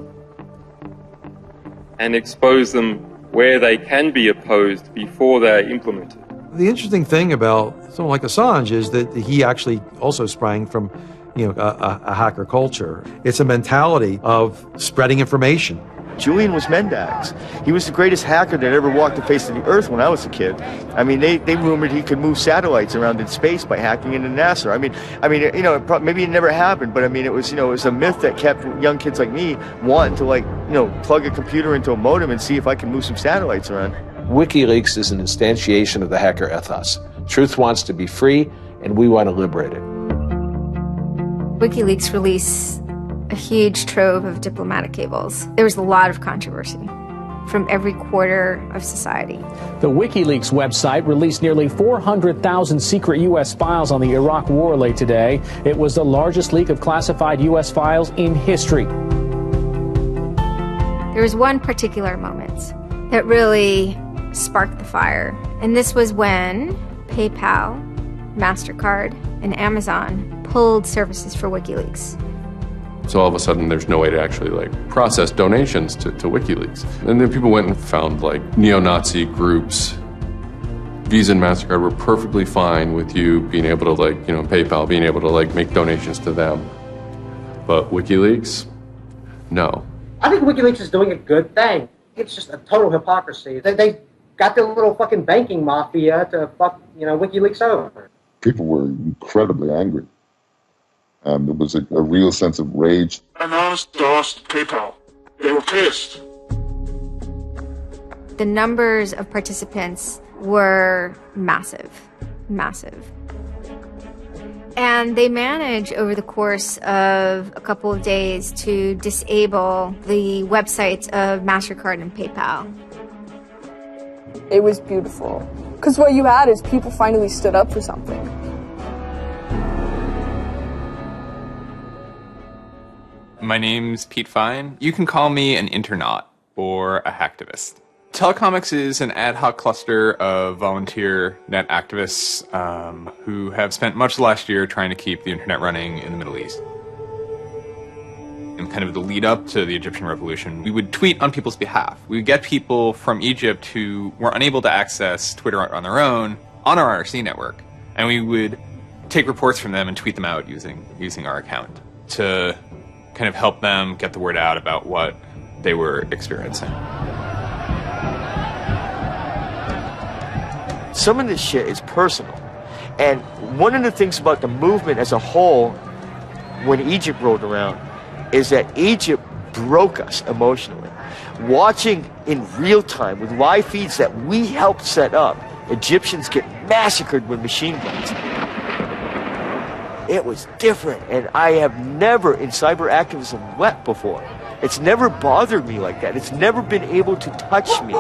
and expose them where they can be opposed before they are implemented. The interesting thing about someone like Assange is that he actually also sprang from a hacker culture. It's a mentality of spreading information. Julian was Mendax. He was the greatest hacker that ever walked the face of the earth when I was a kid. I mean, they rumored he could move satellites around in space by hacking into NASA. Maybe it never happened, but it was a myth that kept young kids like me wanting to plug a computer into a modem and see if I can move some satellites around. WikiLeaks is an instantiation of the hacker ethos. Truth wants to be free, and we want to liberate it. WikiLeaks released a huge trove of diplomatic cables. There was a lot of controversy from every quarter of society. The WikiLeaks website released nearly 400,000 secret U.S. files on the Iraq War late today. It was the largest leak of classified U.S. files in history. There was one particular moment that really sparked the fire, and this was when PayPal, MasterCard, and Amazon pulled services for WikiLeaks. So all of a sudden, there's no way to actually process donations to WikiLeaks. And then people went and found neo-Nazi groups. Visa and MasterCard were perfectly fine with you being able to PayPal, being able to make donations to them. But WikiLeaks, no. I think WikiLeaks is doing a good thing. It's just a total hypocrisy. They got their little fucking banking mafia to fuck, WikiLeaks over. People were incredibly angry. There was a real sense of rage. Anonymous DOSed PayPal. They were pissed. The numbers of participants were massive. And they managed over the course of a couple of days to disable the websites of MasterCard and PayPal. It was beautiful. Because what you had is people finally stood up for something. My name's Pete Fine. You can call me an internaut or a hacktivist. Telecomics is an ad hoc cluster of volunteer net activists who have spent much of the last year trying to keep the internet running in the Middle East. In kind of the lead up to the Egyptian revolution, we would tweet on people's behalf. We would get people from Egypt who were unable to access Twitter on their own on our IRC network, and we would take reports from them and tweet them out using our account to kind of help them get the word out about what they were experiencing. Some of this shit is personal. And one of the things about the movement as a whole, when Egypt rolled around, is that Egypt broke us emotionally. Watching in real time with live feeds that we helped set up, Egyptians get massacred with machine guns. It was different, and I have never in cyber activism wept before. It's never bothered me like that. It's never been able to touch me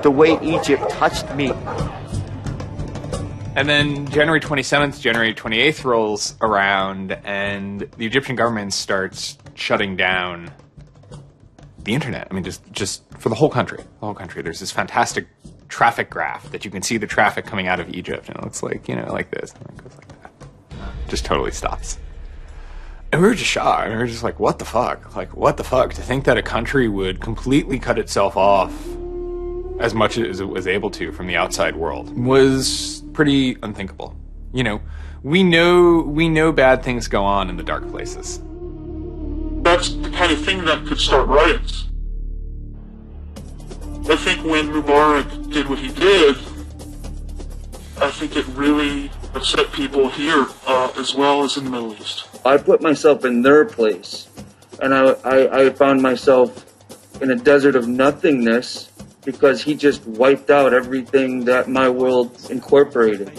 the way Egypt touched me. And then January 27th, January 28th rolls around, and the Egyptian government starts shutting down the internet. I mean, just for the whole country. The whole country. There's this fantastic traffic graph that you can see the traffic coming out of Egypt, and it looks like, like this, and it goes like that. Just totally stops. And we were just shocked. I mean, we were just like, what the fuck? Like, what the fuck? To think that a country would completely cut itself off as much as it was able to from the outside world was pretty unthinkable. We know bad things go on in the dark places. That's the kind of thing that could start riots. I think when Mubarak did what he did, I think it really upset people here as well as in the Middle East. I put myself in their place, and I found myself in a desert of nothingness because he just wiped out everything that my world incorporated.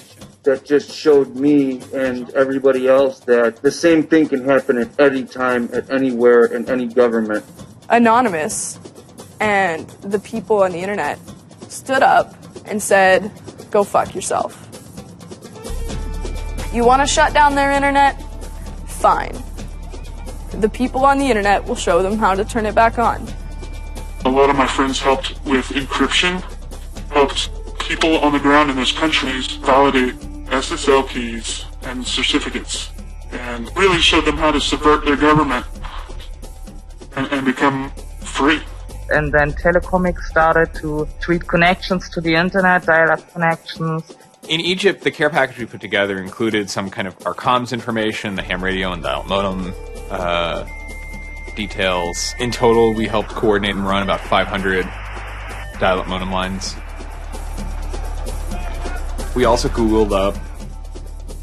That just showed me and everybody else that the same thing can happen at any time, at anywhere, in any government. Anonymous and the people on the internet stood up and said, go fuck yourself. You want to shut down their internet? Fine. The people on the internet will show them how to turn it back on. A lot of my friends helped with encryption, helped people on the ground in those countries validate SSL keys and certificates, and really showed them how to subvert their government and become free. And then Telecomics started to tweet connections to the internet, dial-up connections. In Egypt, the care package we put together included some kind of our comms information, the ham radio and dial modem details. In total, we helped coordinate and run about 500 dial-up modem lines. We also Googled up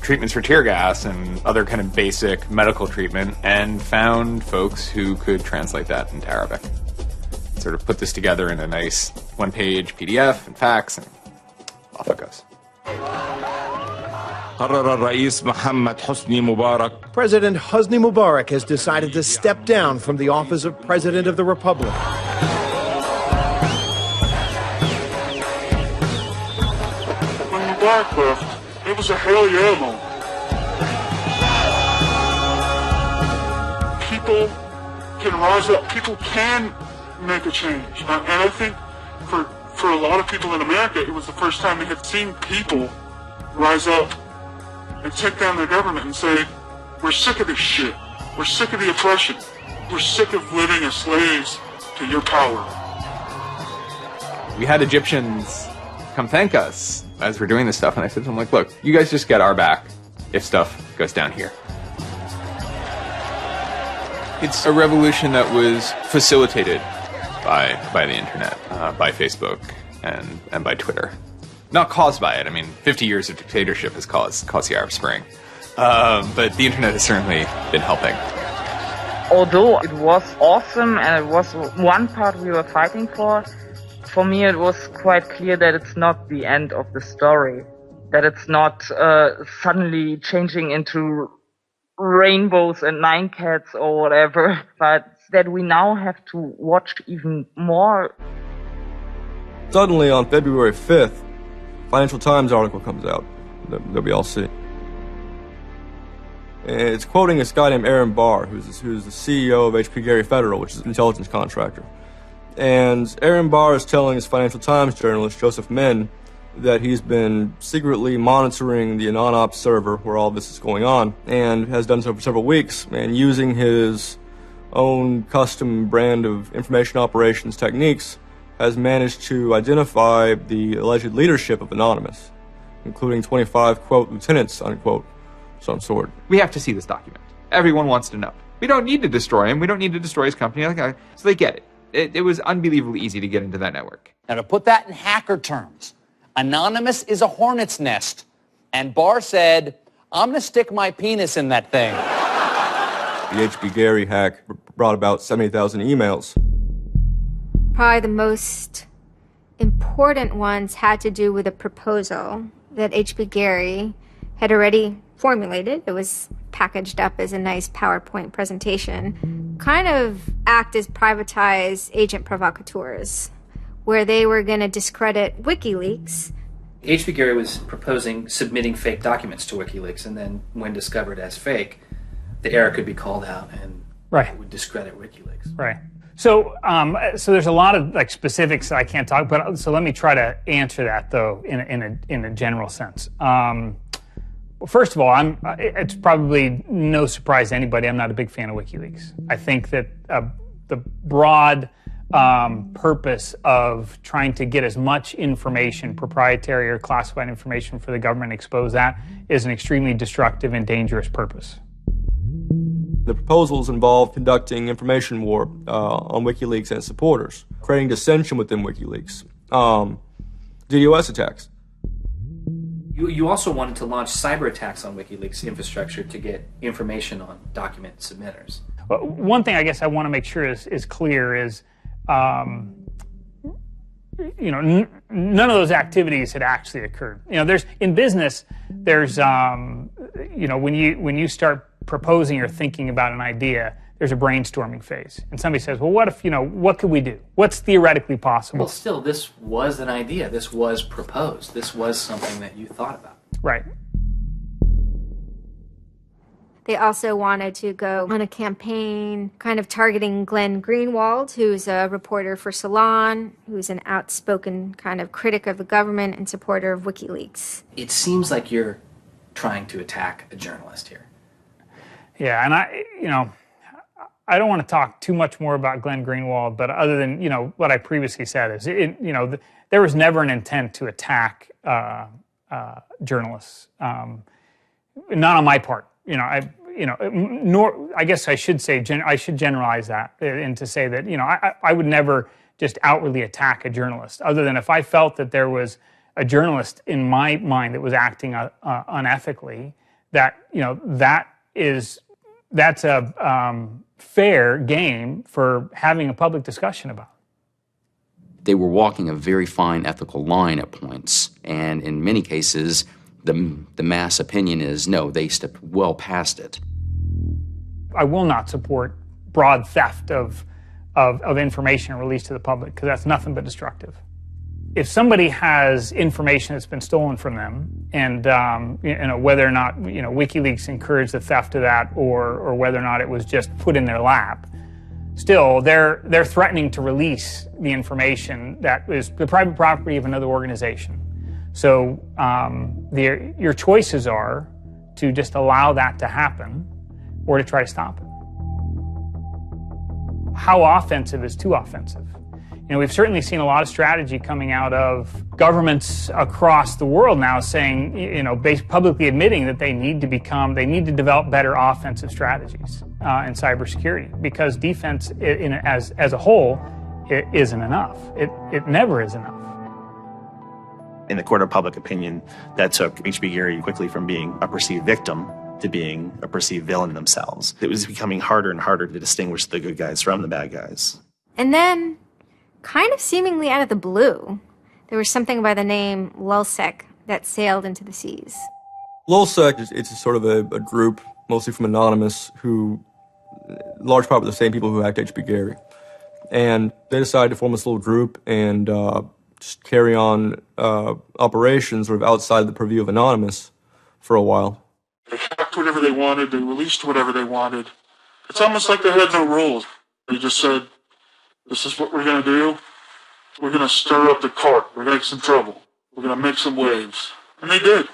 treatments for tear gas and other kind of basic medical treatment and found folks who could translate that into Arabic. Sort of put this together in a nice one-page PDF and fax, and off it goes. President Hosni Mubarak has decided to step down from the office of President of the Republic. When Mubarak left, it was a hell yeah moment. People can rise up. People can make a change. And I think for a lot of people in America, it was the first time they had seen people rise up and take down their government and say, we're sick of this shit. We're sick of the oppression. We're sick of living as slaves to your power. We had Egyptians come thank us as we're doing this stuff, and I said to them, like, look, you guys just get our back if stuff goes down here. It's a revolution that was facilitated by the internet, by Facebook and by Twitter. Not caused by it. I mean, 50 years of dictatorship has caused the Arab Spring. But the internet has certainly been helping. Although it was awesome and it was one part we were fighting for me it was quite clear that it's not the end of the story. That it's not suddenly changing into rainbows and 9 cats or whatever, but that we now have to watch even more. Suddenly on February 5th, Financial Times article comes out that we all see. And it's quoting this guy named Aaron Barr, who's the CEO of HP Gary Federal, which is an intelligence contractor. And Aaron Barr is telling his Financial Times journalist, Joseph Menn, that he's been secretly monitoring the AnonOps server where all this is going on, and has done so for several weeks, and using his own custom brand of information operations techniques, has managed to identify the alleged leadership of Anonymous, including 25, quote, lieutenants, unquote, some sort. We have to see this document. Everyone wants to know. We don't need to destroy him. We don't need to destroy his company. So they get it. It was unbelievably easy to get into that network. Now, to put that in hacker terms, Anonymous is a hornet's nest. And Barr said, I'm going to stick my penis in that thing. The HB Gary hack brought about 70,000 emails. Probably the most important ones had to do with a proposal that HB Gary had already formulated. It was packaged up as a nice PowerPoint presentation. Kind of act as privatized agent provocateurs, where they were going to discredit WikiLeaks. HB Gary was proposing submitting fake documents to WikiLeaks, and then when discovered as fake, the error could be called out and it would discredit WikiLeaks. Right. So there's a lot of like specifics that I can't talk about. So let me try to answer that though in a general sense. Well, first of all, it's probably no surprise to anybody. I'm not a big fan of WikiLeaks. I think that the broad purpose of trying to get as much information, proprietary or classified information for the government, expose that, is an extremely destructive and dangerous purpose. The proposals involve conducting information war on WikiLeaks and its supporters, creating dissension within WikiLeaks, DDoS attacks. You also wanted to launch cyber attacks on WikiLeaks infrastructure to get information on document submitters. One thing I guess I want to make sure is clear is, none of those activities had actually occurred. In business, there's, when you start proposing or thinking about an idea, there's a brainstorming phase. And somebody says, well, what if, what could we do? What's theoretically possible? Well, still, this was an idea. This was proposed. This was something that you thought about. Right. They also wanted to go on a campaign kind of targeting Glenn Greenwald, who's a reporter for Salon, who's an outspoken kind of critic of the government and supporter of WikiLeaks. It seems like you're trying to attack a journalist here. Yeah, and I don't want to talk too much more about Glenn Greenwald, but other than, what I previously said is, there was never an intent to attack journalists, not on my part. Nor I guess I should say I should generalize that and to say that I would never just outwardly attack a journalist, other than if I felt that there was a journalist in my mind that was acting unethically. That's a fair game for having a public discussion about. They were walking a very fine ethical line at points, and in many cases, the mass opinion is, no, they stepped well past it. I will not support broad theft of information released to the public, because that's nothing but destructive. If somebody has information that's been stolen from them, and whether or not WikiLeaks encouraged the theft of that, or whether or not it was just put in their lap, still they're threatening to release the information that is the private property of another organization. So your choices are to just allow that to happen or to try to stop it. How offensive is too offensive? We've certainly seen a lot of strategy coming out of governments across the world now saying, publicly admitting that they need to develop better offensive strategies in cybersecurity, because defense as a whole, it isn't enough. It never is enough. In the court of public opinion, that took H.B. Gary quickly from being a perceived victim to being a perceived villain themselves. It was becoming harder and harder to distinguish the good guys from the bad guys. And then, kind of seemingly out of the blue, there was something by the name Lulzsec that sailed into the seas. Lulzsec, it's sort of a group, mostly from Anonymous, who, large part of the same people who hacked H.B. Gary. And they decided to form this little group and just carry on operations sort of outside the purview of Anonymous for a while. They hacked whatever they wanted, they released whatever they wanted. It's almost like they had no rules. They just said, this is what we're going to do. We're going to stir up the cart. We're going to make some trouble. We're going to make some waves. And they did.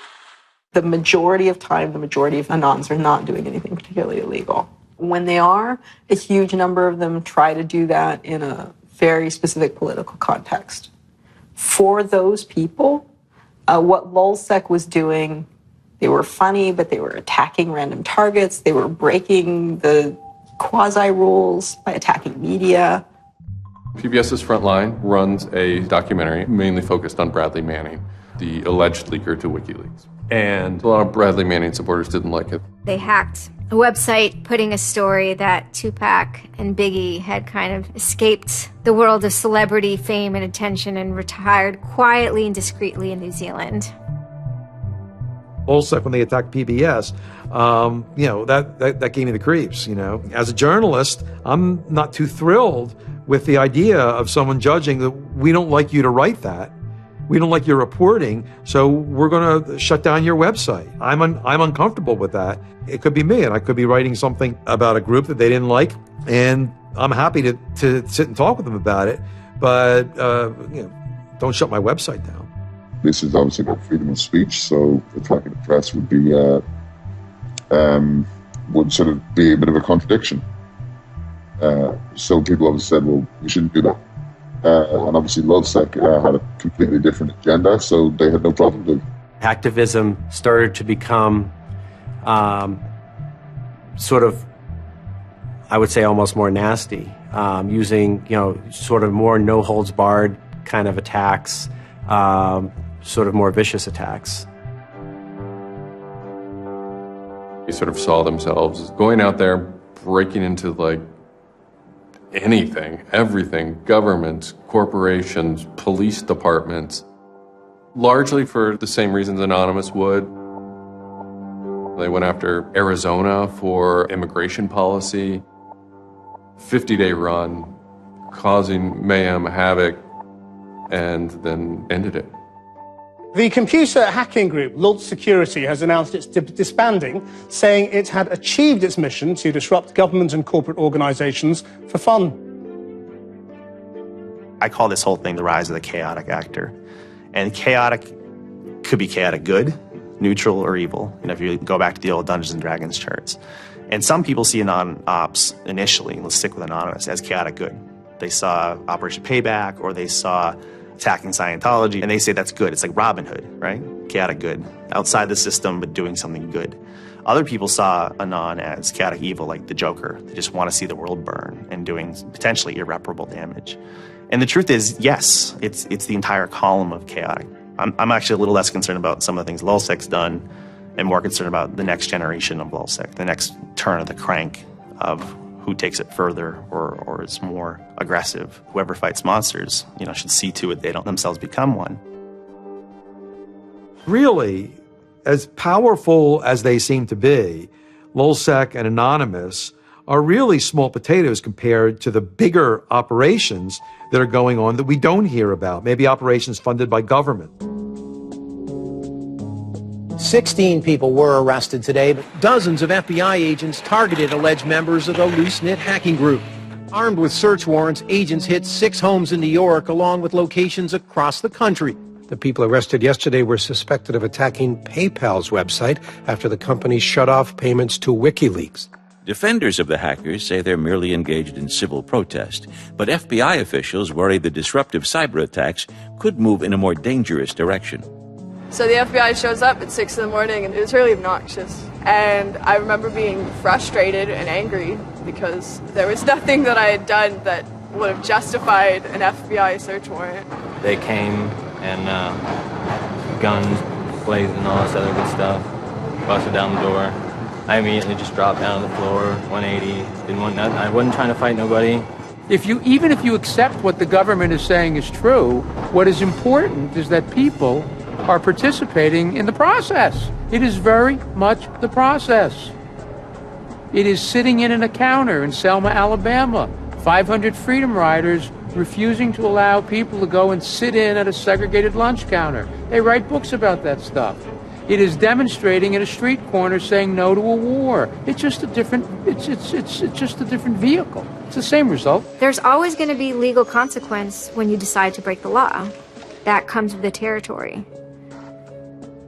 The majority of time, the majority of Anons are not doing anything particularly illegal. When they are, a huge number of them try to do that in a very specific political context. For those people, what Lulzsec was doing, they were funny, but they were attacking random targets. They were breaking the quasi-rules by attacking media. PBS's Frontline runs a documentary mainly focused on Bradley Manning, the alleged leaker to WikiLeaks. And a lot of Bradley Manning supporters didn't like it. They hacked a website putting a story that Tupac and Biggie had kind of escaped the world of celebrity fame and attention and retired quietly and discreetly in New Zealand. Also, when they attacked PBS, that gave me the creeps, As a journalist, I'm not too thrilled with the idea of someone judging that we don't like you to write that. We don't like your reporting, so we're going to shut down your website. I'm uncomfortable with that. It could be me, and I could be writing something about a group that they didn't like, and I'm happy to sit and talk with them about it, but don't shut my website down. This is obviously about freedom of speech, so attacking the press would be would sort of be a bit of a contradiction. So people obviously said, well, we shouldn't do that. And obviously LulzSec had a completely different agenda, so they had no problem doing it. Hacktivism started to become sort of, I would say, almost more nasty, using, sort of more no-holds-barred kind of attacks, sort of more vicious attacks. They sort of saw themselves as going out there, breaking into like anything, everything, governments, corporations, police departments, largely for the same reasons Anonymous would. They went after Arizona for immigration policy, 50-day run, causing mayhem, havoc, and then ended it. The computer hacking group Lulz Security has announced it's disbanding, saying it had achieved its mission to disrupt government and corporate organizations for fun. I call this whole thing the rise of the chaotic actor. And chaotic could be chaotic good, neutral, or evil. If you go back to the old Dungeons and Dragons charts. And some people see Anon-Ops initially, let's stick with Anonymous, as chaotic good. They saw Operation Payback, or they saw attacking Scientology, and they say that's good. It's like Robin Hood, right? Chaotic good. Outside the system, but doing something good. Other people saw Anon as chaotic evil, like the Joker. They just want to see the world burn and doing potentially irreparable damage. And the truth is, yes, it's the entire column of chaotic. I'm actually a little less concerned about some of the things LulzSec's done and more concerned about the next generation of LulzSec, the next turn of the crank of who takes it further or is more aggressive. Whoever fights monsters, should see to it they don't themselves become one. Really, as powerful as they seem to be, LulzSec and Anonymous are really small potatoes compared to the bigger operations that are going on that we don't hear about, maybe operations funded by government. 16 people were arrested today, but dozens of FBI agents targeted alleged members of the loose-knit hacking group. Armed with search warrants, agents hit 6 homes in New York, along with locations across the country. The people arrested yesterday were suspected of attacking PayPal's website after the company shut off payments to WikiLeaks. Defenders of the hackers say they're merely engaged in civil protest, but FBI officials worry the disruptive cyber attacks could move in a more dangerous direction. So the FBI shows up at 6 in the morning, and it was really obnoxious. And I remember being frustrated and angry because there was nothing that I had done that would have justified an FBI search warrant. They came and guns blazing and all this other good stuff, busted down the door. I immediately just dropped down on the floor, 180, didn't want nothing. I wasn't trying to fight nobody. Even if you accept what the government is saying is true, what is important is that people are participating in the process. It is very much the process. It is sitting in an encounter in Selma, Alabama. 500 Freedom Riders refusing to allow people to go and sit in at a segregated lunch counter. They write books about that stuff. It is demonstrating in a street corner saying no to a war. It's just a different, it's just a different vehicle. It's the same result. There's always going to be legal consequence when you decide to break the law. That comes with the territory.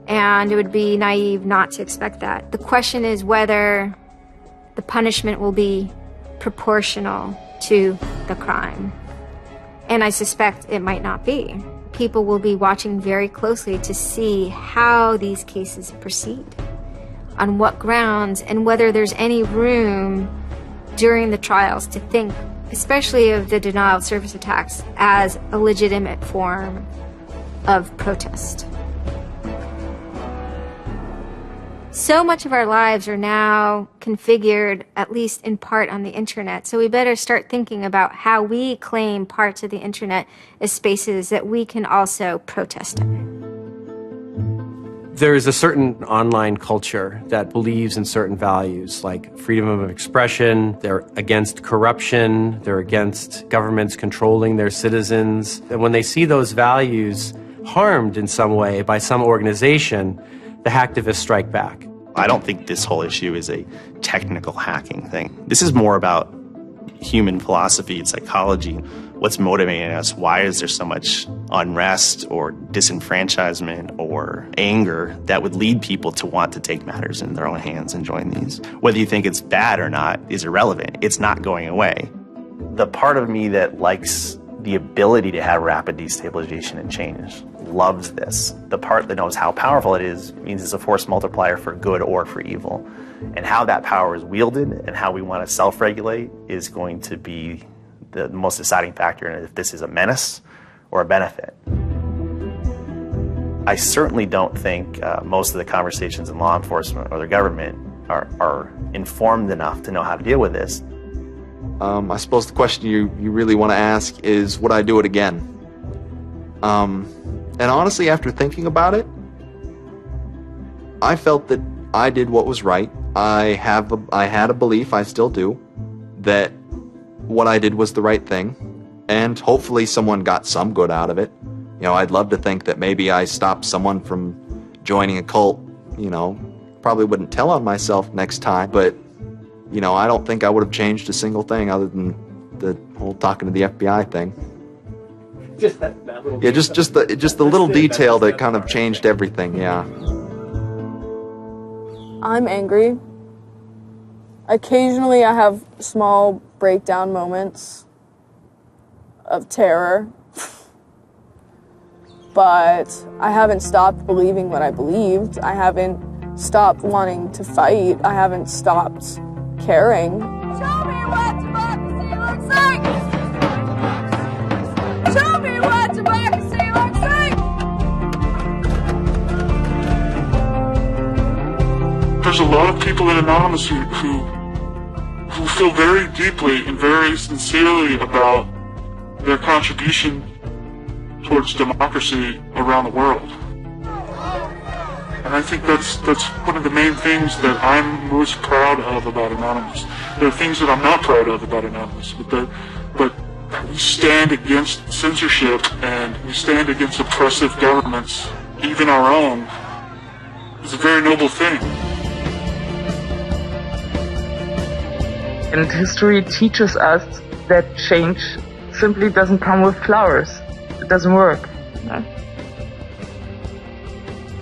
And it would be naive not to expect that. The question is whether the punishment will be proportional to the crime. And I suspect it might not be. People will be watching very closely to see how these cases proceed, on what grounds, and whether there's any room during the trials to think, especially of the denial of service attacks, as a legitimate form of protest. So much of our lives are now configured, at least in part, on the internet. So we better start thinking about how we claim parts of the internet as spaces that we can also protest in. There is a certain online culture that believes in certain values, like freedom of expression. They're against corruption. They're against governments controlling their citizens. And when they see those values harmed in some way by some organization, the hacktivists strike back. I don't think this whole issue is a technical hacking thing. This is more about human philosophy and psychology. What's motivating us? Why is there so much unrest or disenfranchisement or anger that would lead people to want to take matters in their own hands and join these? Whether you think it's bad or not is irrelevant. It's not going away. The part of me that likes the ability to have rapid destabilization and change loves this. The part that knows how powerful it is means it's a force multiplier for good or for evil. And how that power is wielded and how we want to self-regulate is going to be the most deciding factor in if this is a menace or a benefit. I certainly don't think most of the conversations in law enforcement or the government are informed enough to know how to deal with this. I suppose the question you really want to ask is, would I do it again? And honestly, after thinking about it, I felt that I did what was right. I had a belief, I still do, that what I did was the right thing, and hopefully someone got some good out of it. You know, I'd love to think that maybe I stopped someone from joining a cult. You know, probably wouldn't tell on myself next time, but you know, I don't think I would have changed a single thing other than the whole talking to the FBI thing. Just that little Yeah, just the little detail that kind of changed everything. Yeah. I'm angry. Occasionally I have small breakdown moments of terror. But I haven't stopped believing what I believed. I haven't stopped wanting to fight. I haven't stopped caring. Show me what democracy looks like! Show me what democracy looks like! There's a lot of people in Anonymous who feel very deeply and very sincerely about their contribution towards democracy around the world. And I think that's one of the main things that I'm most proud of about Anonymous. There are things that I'm not proud of about Anonymous, but we stand against censorship and we stand against oppressive governments, even our own. It's a very noble thing. And history teaches us that change simply doesn't come with flowers. It doesn't work. No?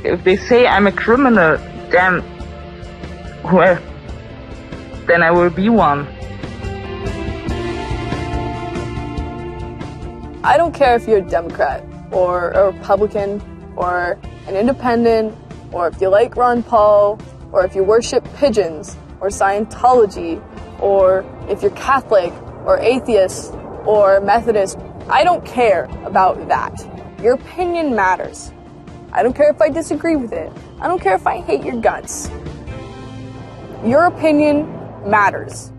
If they say I'm a criminal, damn, well, then I will be one. I don't care if you're a Democrat or a Republican or an independent or if you like Ron Paul or if you worship pigeons or Scientology or if you're Catholic or atheist or Methodist. I don't care about that. Your opinion matters. I don't care if I disagree with it. I don't care if I hate your guts. Your opinion matters.